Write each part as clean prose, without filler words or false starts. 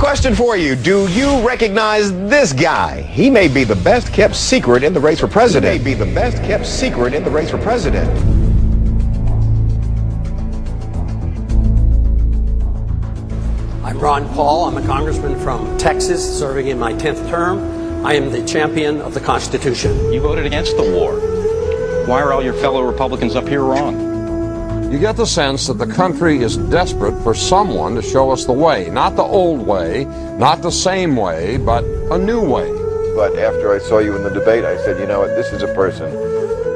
Question for you. Do you recognize this guy? He may be the best kept secret in the race for president. He may be the best kept secret in the race for president. I'm Ron Paul. I'm a congressman from Texas, serving in my 10th term. I am the champion of the Constitution. You voted against the war. Why are all your fellow Republicans up here wrong? You get the sense that the country is desperate for someone to show us the way. Not the old way, not the same way, but a new way. But after I saw you in the debate, I said, you know what, this is a person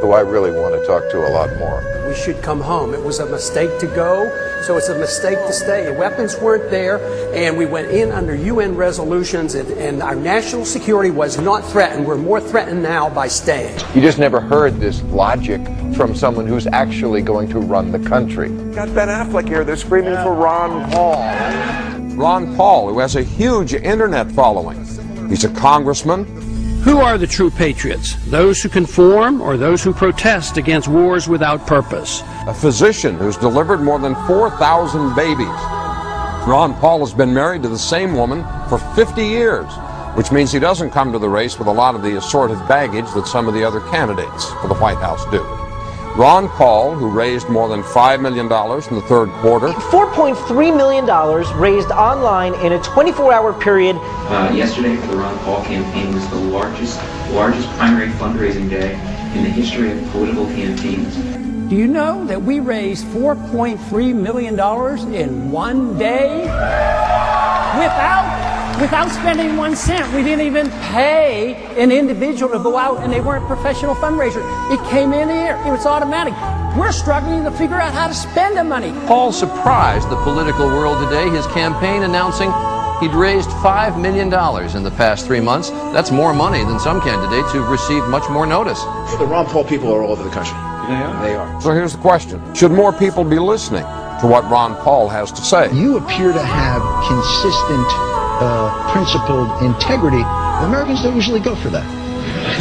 who I really want to talk to a lot more. We should come home. It was a mistake to go, so it's a mistake to stay. Weapons weren't there, and we went in under UN resolutions, and our national security was not threatened. We're more threatened now by staying. You just never heard this logic from someone who's actually going to run the country. Got Ben Affleck here. They're screaming for Ron Paul. Ron Paul, who has a huge internet following. He's a congressman. Who are the true patriots? Those who conform or those who protest against wars without purpose? A physician who's delivered more than 4,000 babies. Ron Paul has been married to the same woman for 50 years, which means he doesn't come to the race with a lot of the assorted baggage that some of the other candidates for the White House do. Ron Paul, who raised more than $5 million in the third quarter. $4.3 million raised online in a 24-hour period. Yesterday for the Ron Paul campaign was the largest primary fundraising day in the history of political campaigns. Do you know that we raised $4.3 million in one day without spending 1 cent? We didn't even pay an individual to go out, and they weren't professional fundraisers. It came in here. It was automatic. We're struggling to figure out how to spend the money. Paul surprised the political world today, his campaign announcing he'd raised $5 million in the past 3 months. That's more money than some candidates who've received much more notice. The Ron Paul people are all over the country. They are. So here's the question. Should more people be listening to what Ron Paul has to say? You appear to have consistent, principled integrity. Americans don't usually go for that.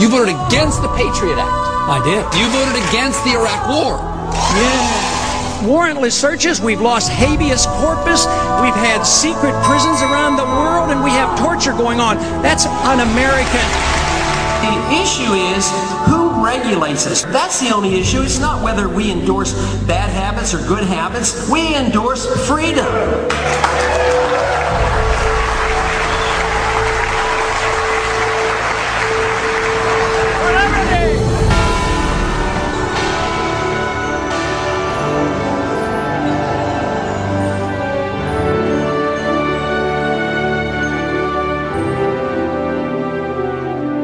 You voted against the Patriot Act. I did. You voted against the Iraq War. Yeah. Warrantless searches, we've lost habeas corpus, we've had secret prisons around the world, and we have torture going on. That's un-American. The issue is who regulates us. That's the only issue. It's not whether we endorse bad habits or good habits. We endorse freedom.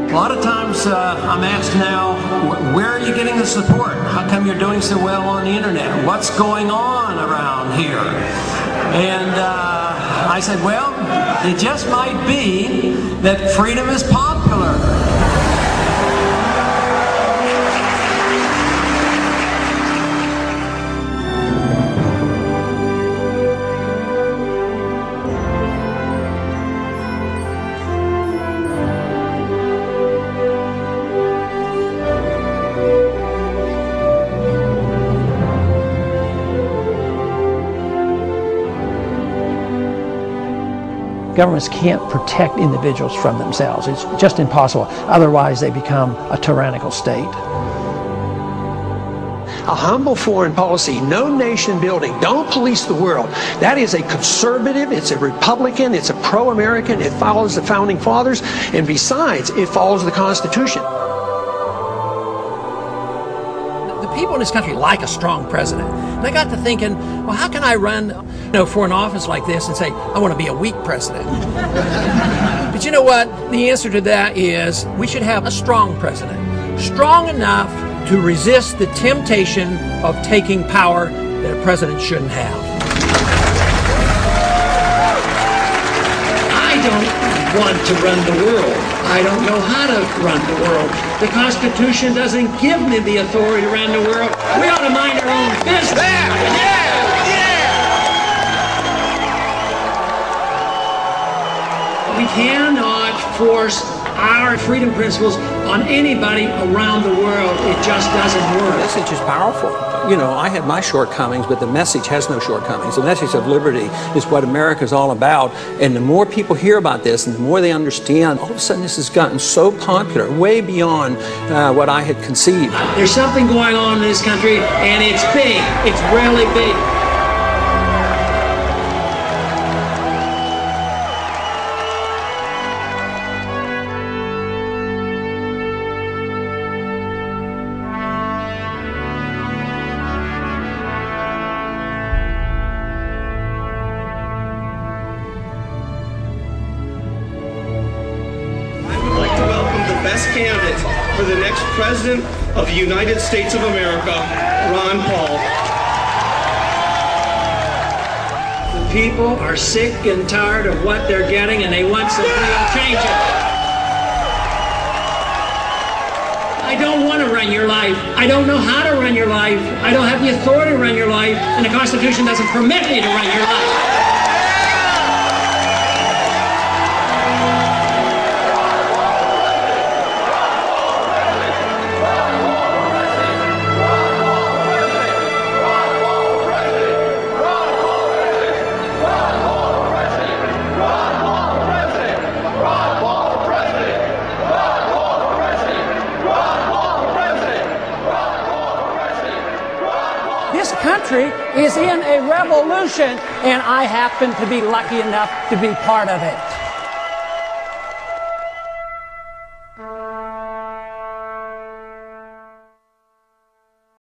A lot of times I'm asked now, where are you getting the support? How come you're doing so well on the internet? What's going on around here? And I said, well, it just might be that freedom is popular. Governments can't protect individuals from themselves. It's just impossible. Otherwise, they become a tyrannical state. A humble foreign policy, no nation building, don't police the world. That is a conservative, it's a Republican, it's a pro-American, it follows the Founding Fathers, and besides, it follows the Constitution. The people in this country like a strong president. And I got to thinking, well, how can I run for an office like this and say, I want to be a weak president? But you know what? The answer to that is we should have a strong president. Strong enough to resist the temptation of taking power that a president shouldn't have. I don't want to run the world. I don't know how to run the world. The Constitution doesn't give me the authority to run the world. We ought to mind our own business. We cannot force our freedom principles on anybody around the world. It just doesn't work. The message is powerful. you know, I have my shortcomings, but the message has no shortcomings. The message of liberty is what America is all about. And the more people hear about this and the more they understand, all of a sudden this has gotten so popular, way beyond what I had conceived. There's something going on in this country, and it's big. It's really big. Best candidate for the next President of the United States of America, Ron Paul. The people are sick and tired of what they're getting, and they want some real changes. I don't want to run your life. I don't know how to run your life. I don't have the authority to run your life, and the Constitution doesn't permit me to run your life. This country is in a revolution, and I happen to be lucky enough to be part of it.